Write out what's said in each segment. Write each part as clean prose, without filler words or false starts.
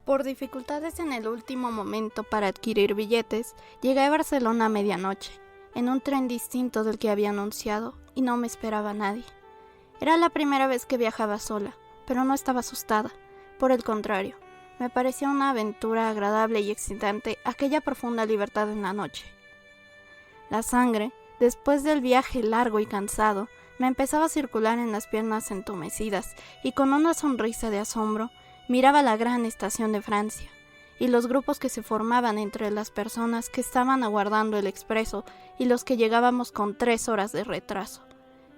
Por dificultades en el último momento para adquirir billetes, llegué a Barcelona a medianoche, en un tren distinto del que había anunciado, y no me esperaba nadie. Era la primera vez que viajaba sola, pero no estaba asustada. Por el contrario, me parecía una aventura agradable y excitante aquella profunda libertad en la noche. La sangre, después del viaje largo y cansado, me empezaba a circular en las piernas entumecidas, y con una sonrisa de asombro, miraba la gran estación de Francia, y los grupos que se formaban entre las personas que estaban aguardando el expreso y los que llegábamos con 3 horas de retraso.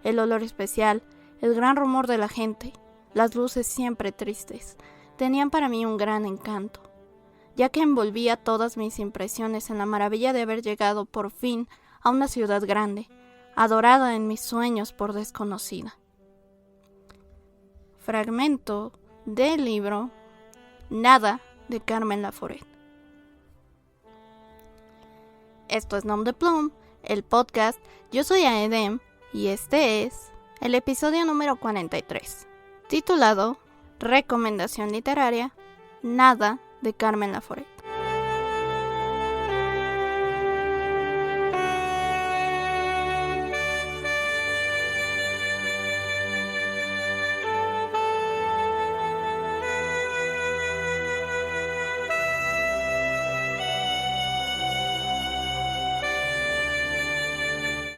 El olor especial, el gran rumor de la gente, las luces siempre tristes, tenían para mí un gran encanto, ya que envolvía todas mis impresiones en la maravilla de haber llegado por fin a una ciudad grande, adorada en mis sueños por desconocida. Fragmento del libro Nada, de Carmen Laforet. Esto es Nom de Plume, el podcast. Yo soy Aedem y este es el episodio número 43, titulado Recomendación literaria, Nada, de Carmen Laforet.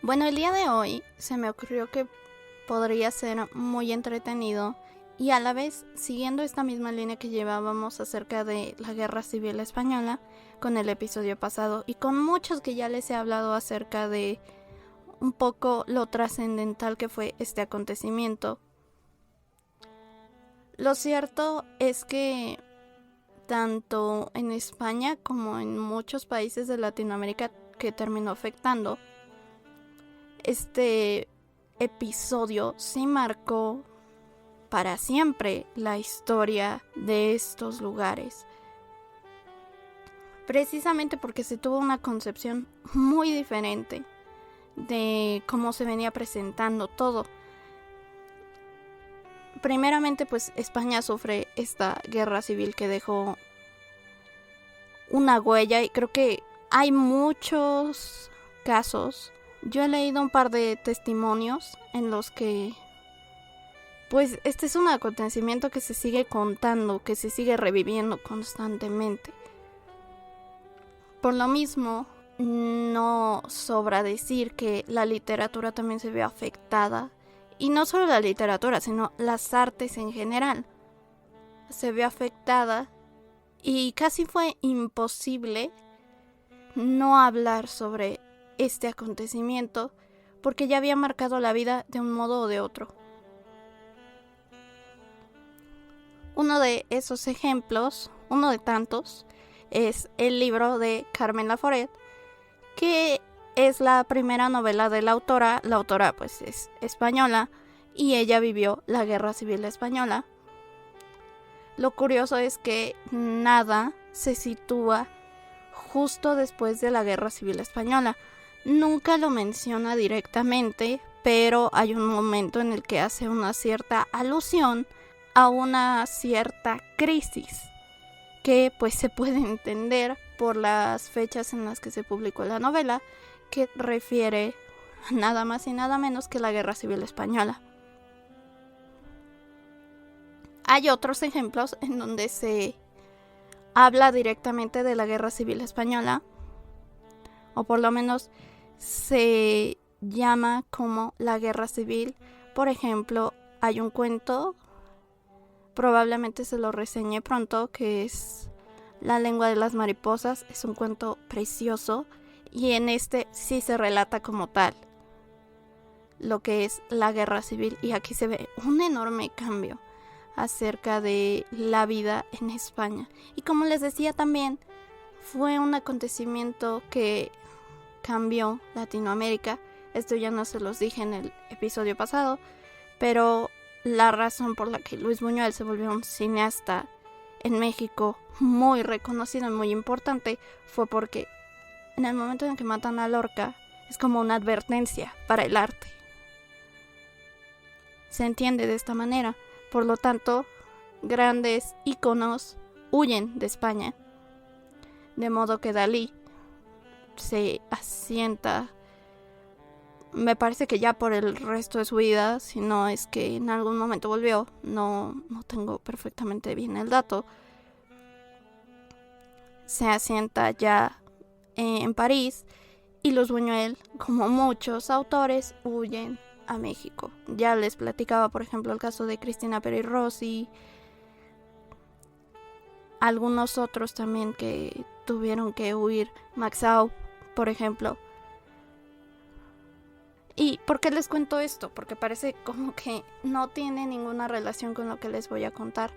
Bueno, el día de hoy se me ocurrió que podría ser muy entretenido y a la vez siguiendo esta misma línea que llevábamos acerca de la Guerra Civil Española con el episodio pasado y con muchos que ya les he hablado acerca de un poco lo trascendental que fue este acontecimiento. Lo cierto es que tanto en España como en muchos países de Latinoamérica que terminó afectando, este episodio sí marcó para siempre la historia de estos lugares. Precisamente porque se tuvo una concepción muy diferente de cómo se venía presentando todo. Primeramente, pues España sufre esta guerra civil que dejó una huella y creo que hay muchos casos. Yo he leído un par de testimonios en los que, pues, este es un acontecimiento que se sigue contando, que se sigue reviviendo constantemente. Por lo mismo, no sobra decir que la literatura también se ve afectada. Y no solo la literatura, sino las artes en general. Se ve afectada y casi fue imposible no hablar sobre este acontecimiento porque ya había marcado la vida de un modo o de otro. Uno de esos ejemplos, uno de tantos, es el libro de Carmen Laforet, que es la primera novela de la autora. La autora pues es española y ella vivió la Guerra Civil Española. Lo curioso es que Nada se sitúa justo después de la Guerra Civil Española. Nunca lo menciona directamente, pero hay un momento en el que hace una cierta alusión a una cierta crisis que pues se puede entender por las fechas en las que se publicó la novela, que refiere a nada más y nada menos que la Guerra Civil Española. Hay otros ejemplos en donde se habla directamente de la Guerra Civil Española, o por lo menos se llama como la Guerra Civil. Por ejemplo, hay un cuento, probablemente se lo reseñé pronto, que es La lengua de las mariposas. Es un cuento precioso y en este sí se relata como tal lo que es la Guerra Civil, y aquí se ve un enorme cambio acerca de la vida en España. Y como les decía también, fue un acontecimiento que cambió Latinoamérica. Esto ya no se los dije en el episodio pasado, pero la razón por la que Luis Buñuel se volvió un cineasta en México muy reconocido y muy importante fue porque en el momento en que matan a Lorca es como una advertencia para el arte. Se entiende de esta manera. Por lo tanto, grandes íconos huyen de España, de modo que Dalí se asienta, me parece que ya por el resto de su vida, si no es que en algún momento volvió, no tengo perfectamente bien el dato, se asienta ya en París, y los Buñuel, como muchos autores, huyen a México. Ya les platicaba, por ejemplo, el caso de Cristina Peri Rossi, algunos otros también que tuvieron que huir, Maxau, por ejemplo. ¿Y por qué les cuento esto? Porque parece como que no tiene ninguna relación con lo que les voy a contar.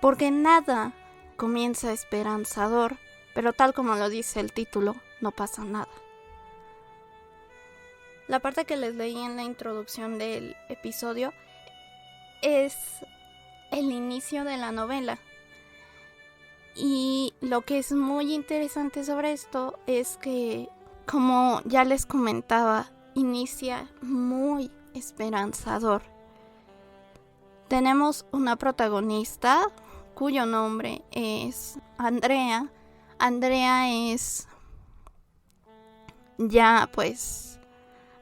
Porque nada comienza esperanzador, pero tal como lo dice el título, no pasa nada. La parte que les leí en la introducción del episodio es el inicio de la novela. Y lo que es muy interesante sobre esto es que, como ya les comentaba, inicia muy esperanzador. Tenemos una protagonista cuyo nombre es Andrea. Andrea es ya pues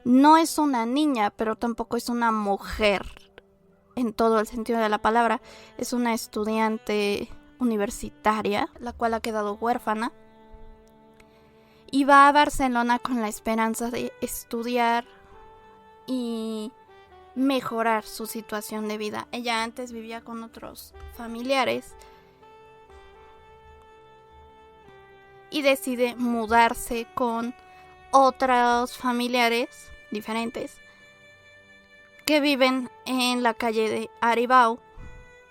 no es una niña, pero tampoco es una mujer en todo el sentido de la palabra. Es una estudiante universitaria, la cual ha quedado huérfana, y va a Barcelona con la esperanza de estudiar y mejorar su situación de vida. Ella antes vivía con otros familiares y decide mudarse con otros familiares diferentes que viven en la calle de Aribau,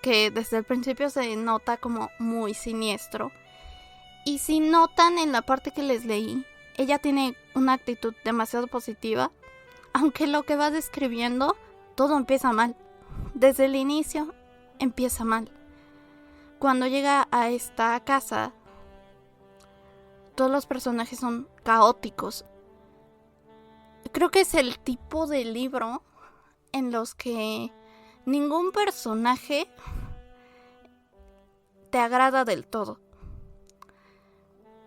que desde el principio se nota como muy siniestro. Y si notan en la parte que les leí, ella tiene una actitud demasiado positiva, aunque lo que va describiendo todo empieza mal. Desde el inicio empieza mal. Cuando llega a esta casa, todos los personajes son caóticos. Creo que es el tipo de libro en los que ningún personaje te agrada del todo,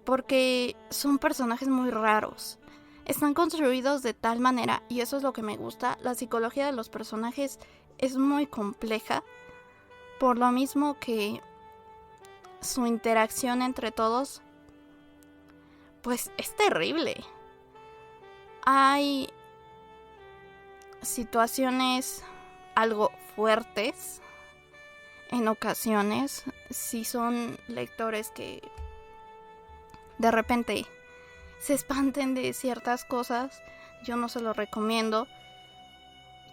porque son personajes muy raros. Están construidos de tal manera, y eso es lo que me gusta, la psicología de los personajes es muy compleja, por lo mismo que su interacción entre todos pues es terrible. Hay situaciones algo fuertes en ocasiones. Si son lectores que de repente se espanten de ciertas cosas, yo no se lo recomiendo.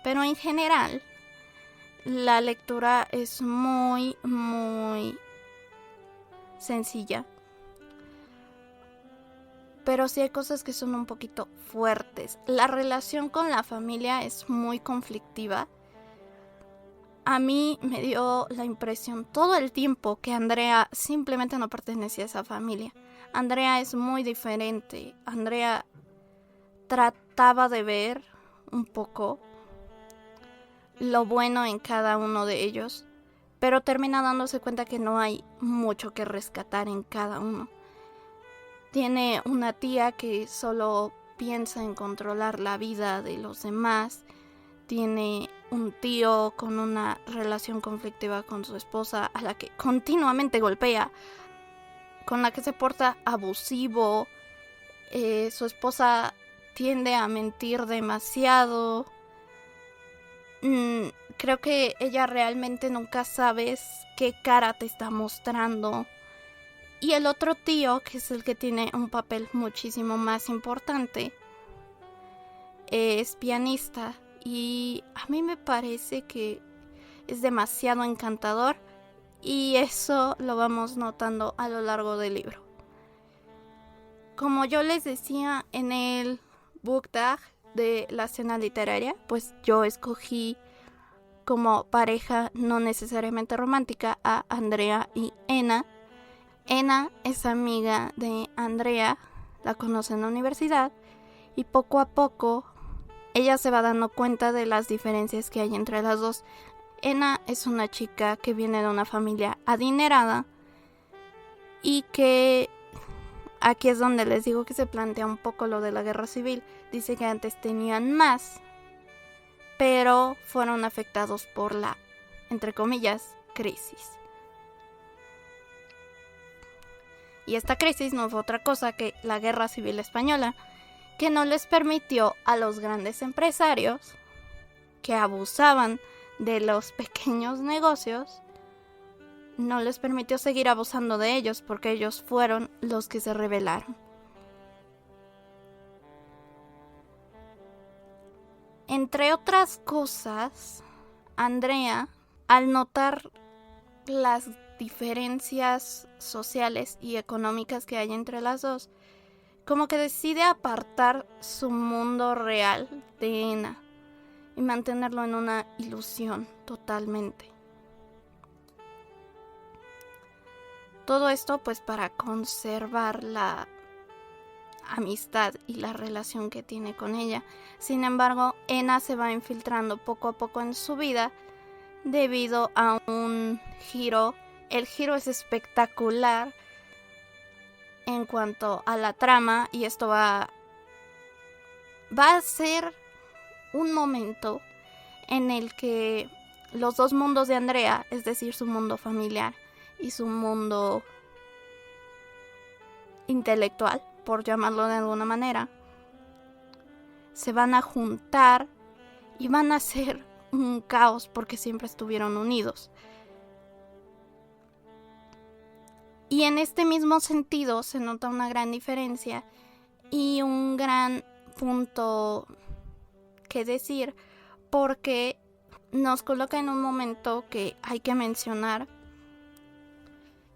Pero en general, la lectura es muy sencilla. Pero sí hay cosas que son un poquito fuertes. La relación con la familia es muy conflictiva. A mí me dio la impresión todo el tiempo que Andrea simplemente no pertenecía a esa familia. Andrea es muy diferente. Andrea trataba de ver un poco lo bueno en cada uno de ellos, pero termina dándose cuenta que no hay mucho que rescatar en cada uno. Tiene una tía que solo piensa en controlar la vida de los demás. Tiene un tío con una relación conflictiva con su esposa, a la que continuamente golpea, con la que se porta abusivo. Su esposa tiende a mentir demasiado. Creo que ella realmente nunca sabes qué cara te está mostrando. Y el otro tío, que es el que tiene un papel muchísimo más importante, es pianista. Y a mí me parece que es demasiado encantador. Y eso lo vamos notando a lo largo del libro. Como yo les decía en el book tag de la cena literaria, pues yo escogí como pareja no necesariamente romántica a Andrea y Ena. Ena es amiga de Andrea, la conoce en la universidad, y poco a poco ella se va dando cuenta de las diferencias que hay entre las dos. Ena es una chica que viene de una familia adinerada, y que aquí es donde les digo que se plantea un poco lo de la guerra civil. Dice que antes tenían más, pero fueron afectados por la, entre comillas, crisis. Y esta crisis no fue otra cosa que la guerra civil española, que no les permitió a los grandes empresarios que abusaban de los pequeños negocios, no les permitió seguir abusando de ellos porque ellos fueron los que se rebelaron. Entre otras cosas, Andrea, al notar las diferencias sociales y económicas que hay entre las dos, como que decide apartar su mundo real de Ena y mantenerlo en una ilusión totalmente. Todo esto pues para conservar la amistad y la relación que tiene con ella. Sin embargo, Ena se va infiltrando poco a poco en su vida debido a un giro. El giro es espectacular en cuanto a la trama y esto va a ser un momento en el que los dos mundos de Andrea, es decir, su mundo familiar y su mundo intelectual, por llamarlo de alguna manera, se van a juntar y van a ser un caos porque siempre estuvieron unidos. Y en este mismo sentido se nota una gran diferencia y un gran punto que decir, porque nos coloca en un momento que hay que mencionar,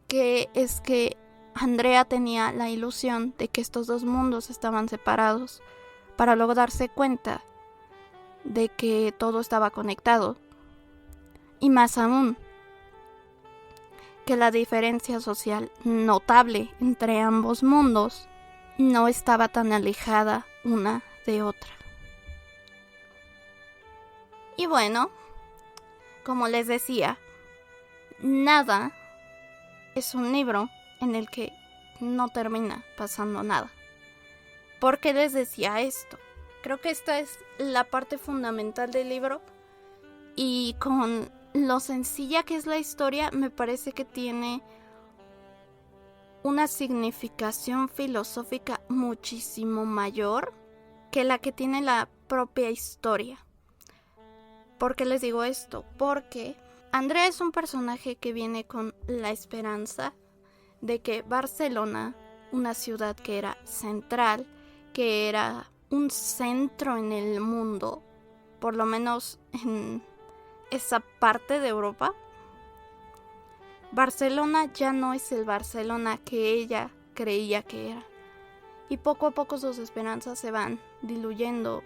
que es que Andrea tenía la ilusión de que estos dos mundos estaban separados, para luego darse cuenta de que todo estaba conectado. Y más aún, que la diferencia social notable entre ambos mundos no estaba tan alejada una de otra. Y bueno, como les decía, Nada es un libro en el que no termina pasando nada. ¿Por qué les decía esto? Creo que esta es la parte fundamental del libro y con lo sencilla que es la historia, me parece que tiene una significación filosófica muchísimo mayor que la que tiene la propia historia. ¿Por qué les digo esto? Porque Andrea es un personaje que viene con la esperanza de que Barcelona, una ciudad que era central, que era un centro en el mundo, por lo menos en esa parte de Europa, Barcelona ya no es el Barcelona que ella creía que era. Y poco a poco sus esperanzas se van diluyendo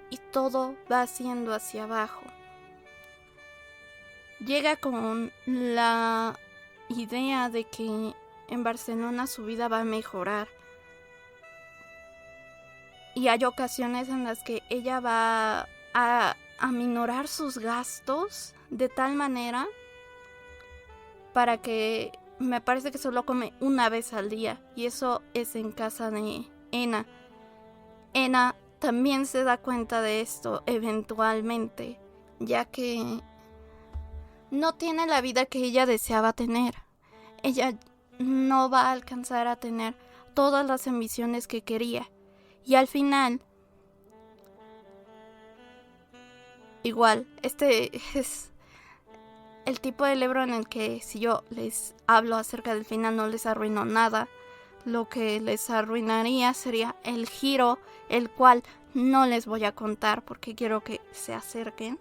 y todo va haciendo hacia abajo. Llega con la idea de que en Barcelona su vida va a mejorar. Y hay ocasiones en las que ella va a aminorar sus gastos de tal manera para que me parece que solo come una vez al día. Y eso es en casa de Ena. Ena también se da cuenta de esto eventualmente, ya que no tiene la vida que ella deseaba tener. Ella no va a alcanzar a tener todas las ambiciones que quería. Y al final, igual, este es el tipo de libro en el que si yo les hablo acerca del final no les arruino nada. Lo que les arruinaría sería el giro, el cual no les voy a contar porque quiero que se acerquen.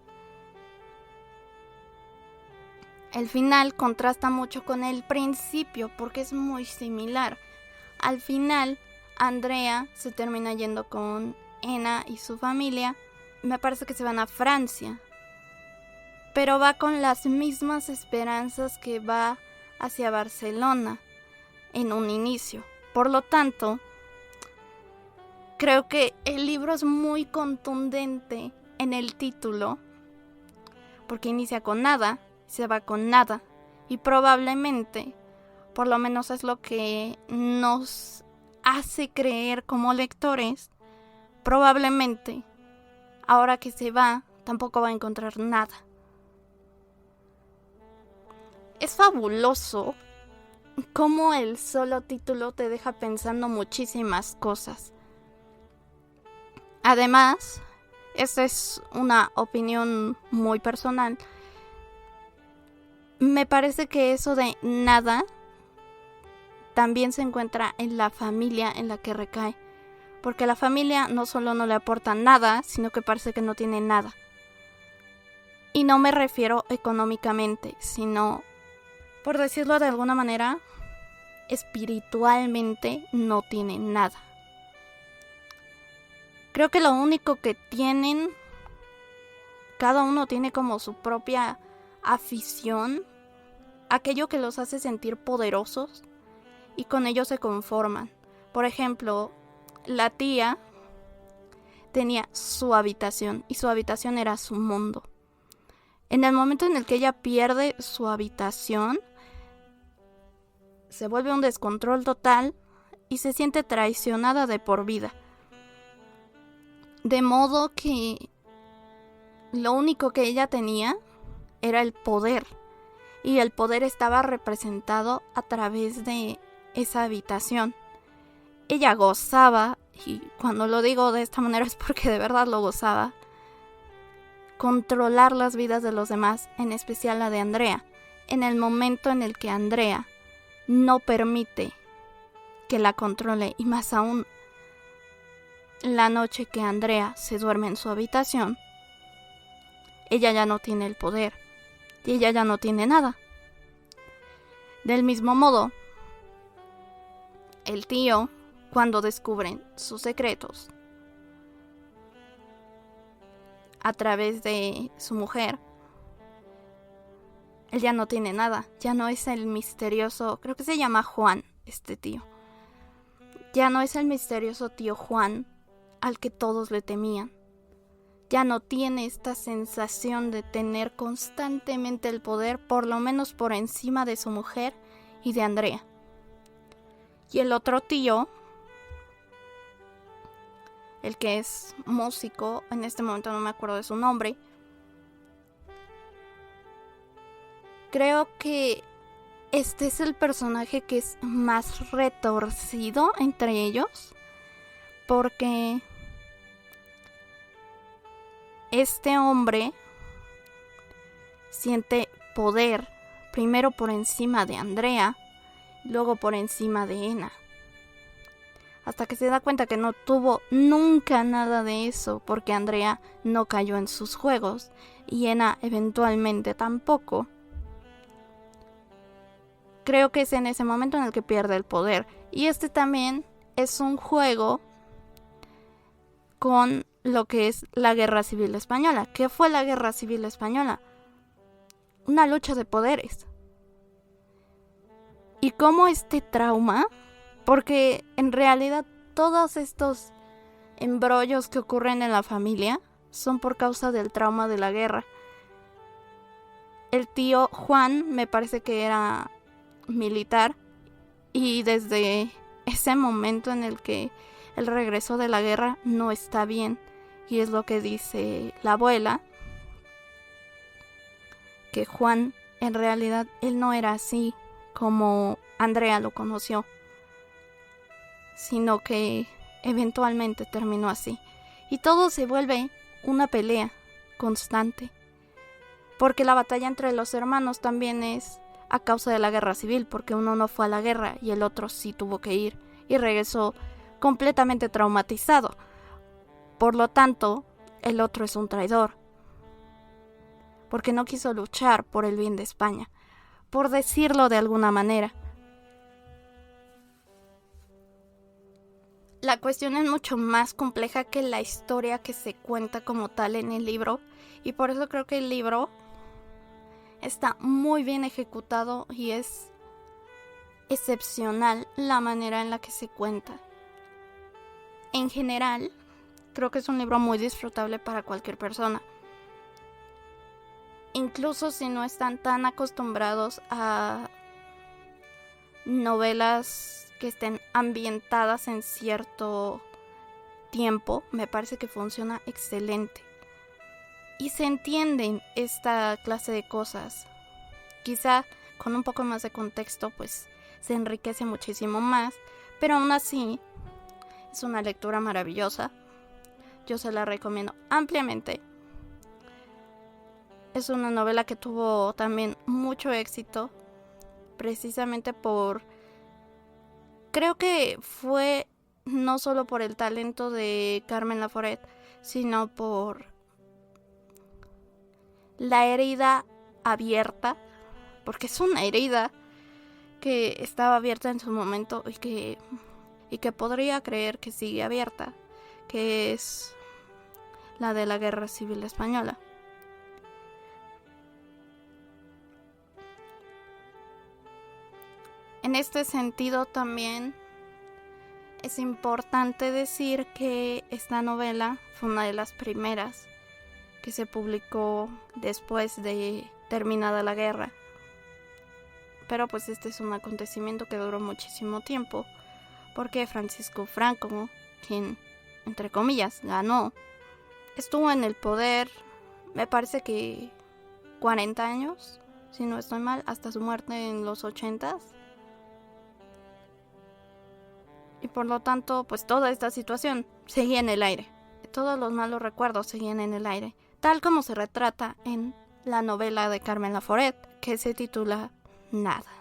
El final contrasta mucho con el principio porque es muy similar. Al final, Andrea se termina yendo con Ena y su familia. Me parece que se van a Francia. Pero va con las mismas esperanzas que va hacia Barcelona en un inicio. Por lo tanto, creo que el libro es muy contundente en el título, porque inicia con nada, se va con nada, y probablemente por lo menos es lo que nos hace creer como lectores, probablemente ahora que se va tampoco va a encontrar nada. Es fabuloso cómo el solo título te deja pensando muchísimas cosas. Además, esta es una opinión muy personal, me parece que eso de nada también se encuentra en la familia en la que recae. Porque la familia no solo no le aporta nada, sino que parece que no tiene nada. Y no me refiero económicamente, sino, por decirlo de alguna manera, espiritualmente no tiene nada. Creo que lo único que tienen, cada uno tiene como su propia afición, aquello que los hace sentir poderosos y con ello se conforman. Por ejemplo, la tía tenía su habitación y su habitación era su mundo. En el momento en el que ella pierde su habitación, se vuelve un descontrol total y se siente traicionada de por vida. De modo que lo único que ella tenía era el poder. Y el poder estaba representado a través de esa habitación. Ella gozaba, y cuando lo digo de esta manera es porque de verdad lo gozaba, controlar las vidas de los demás, en especial la de Andrea. En el momento en el que Andrea no permite que la controle, y más aún la noche que Andrea se duerme en su habitación, ella ya no tiene el poder y ella ya no tiene nada. Del mismo modo, el tío, cuando descubren sus secretos a través de su mujer, él ya no tiene nada, ya no es el misterioso, creo que se llama Juan, este tío. Ya no es el misterioso tío Juan al que todos le temían. Ya no tiene esta sensación de tener constantemente el poder, por lo menos por encima de su mujer y de Andrea. Y el otro tío, el que es músico, en este momento no me acuerdo de su nombre, creo que este es el personaje que es más retorcido entre ellos, porque este hombre siente poder primero por encima de Andrea, luego por encima de Ena, hasta que se da cuenta que no tuvo nunca nada de eso, porque Andrea no cayó en sus juegos y Ena eventualmente tampoco. Creo que es en ese momento en el que pierde el poder. Y este también es un juego con lo que es la Guerra Civil Española. ¿Qué fue la Guerra Civil Española? Una lucha de poderes. Y cómo este trauma, porque en realidad todos estos embrollos que ocurren en la familia son por causa del trauma de la guerra. El tío Juan me parece que era militar y desde ese momento en el que él regresó de la guerra no está bien, y es lo que dice la abuela, que Juan en realidad él no era así como Andrea lo conoció, sino que eventualmente terminó así, y todo se vuelve una pelea constante, porque la batalla entre los hermanos también es a causa de la guerra civil, porque uno no fue a la guerra y el otro sí tuvo que ir y regresó completamente traumatizado. Por lo tanto, el otro es un traidor, porque no quiso luchar por el bien de España, por decirlo de alguna manera. La cuestión es mucho más compleja que la historia que se cuenta como tal en el libro, y por eso creo que el libro está muy bien ejecutado y es excepcional la manera en la que se cuenta. En general, creo que es un libro muy disfrutable para cualquier persona. Incluso si no están tan acostumbrados a novelas que estén ambientadas en cierto tiempo, me parece que funciona excelente. Y se entienden esta clase de cosas. Quizá con un poco más de contexto, pues se enriquece muchísimo más. Pero aún así, es una lectura maravillosa. Yo se la recomiendo ampliamente. Es una novela que tuvo también mucho éxito. Precisamente creo que fue no solo por el talento de Carmen Laforet, sino por la herida abierta, porque es una herida que estaba abierta en su momento y que podría creer que sigue abierta, que es la de la Guerra Civil Española. En este sentido también es importante decir que esta novela fue una de las primeras que se publicó después de terminada la guerra. Pero pues este es un acontecimiento que duró muchísimo tiempo, porque Francisco Franco, quien, entre comillas, ganó, estuvo en el poder, me parece que 40 años, si no estoy mal, hasta su muerte en los 80s. Y por lo tanto, pues toda esta situación seguía en el aire. Todos los malos recuerdos seguían en el aire, tal como se retrata en la novela de Carmen Laforet, que se titula Nada.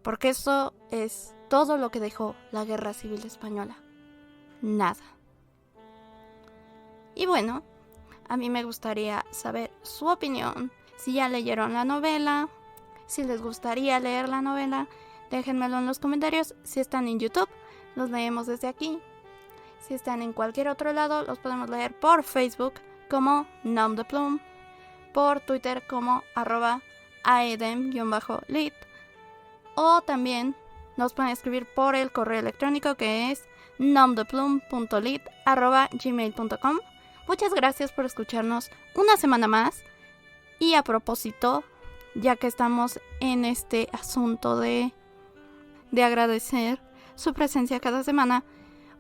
Porque eso es todo lo que dejó la Guerra Civil Española. Nada. Y bueno, a mí me gustaría saber su opinión. Si ya leyeron la novela, si les gustaría leer la novela, déjenmelo en los comentarios. Si están en YouTube, los leemos desde aquí. Si están en cualquier otro lado, los podemos leer por Facebook como Nom de Plume, por Twitter como @aedem_lit, o también nos pueden escribir por el correo electrónico que es nomdeplume.lit@gmail.com. Muchas gracias por escucharnos una semana más. Y a propósito, ya que estamos en este asunto de agradecer su presencia cada semana,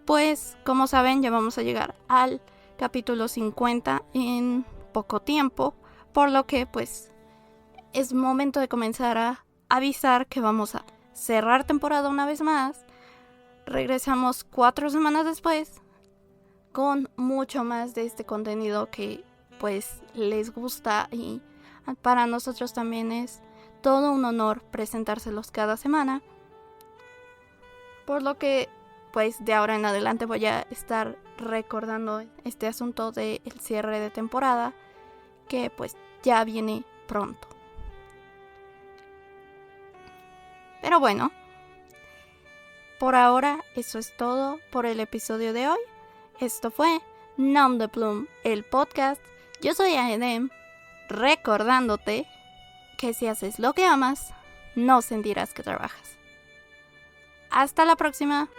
pues como saben ya vamos a llegar al capítulo 50 en poco tiempo, por lo que pues es momento de comenzar a avisar que vamos a cerrar temporada una vez más. Regresamos 4 semanas después con mucho más de este contenido que pues les gusta, y para nosotros también es todo un honor presentárselos cada semana. Por lo que pues de ahora en adelante voy a estar recordando este asunto del cierre de temporada, que pues ya viene pronto. Pero bueno, por ahora eso es todo por el episodio de hoy. Esto fue Nom de Plume, el podcast. Yo soy Aedem, recordándote que si haces lo que amas, no sentirás que trabajas. Hasta la próxima.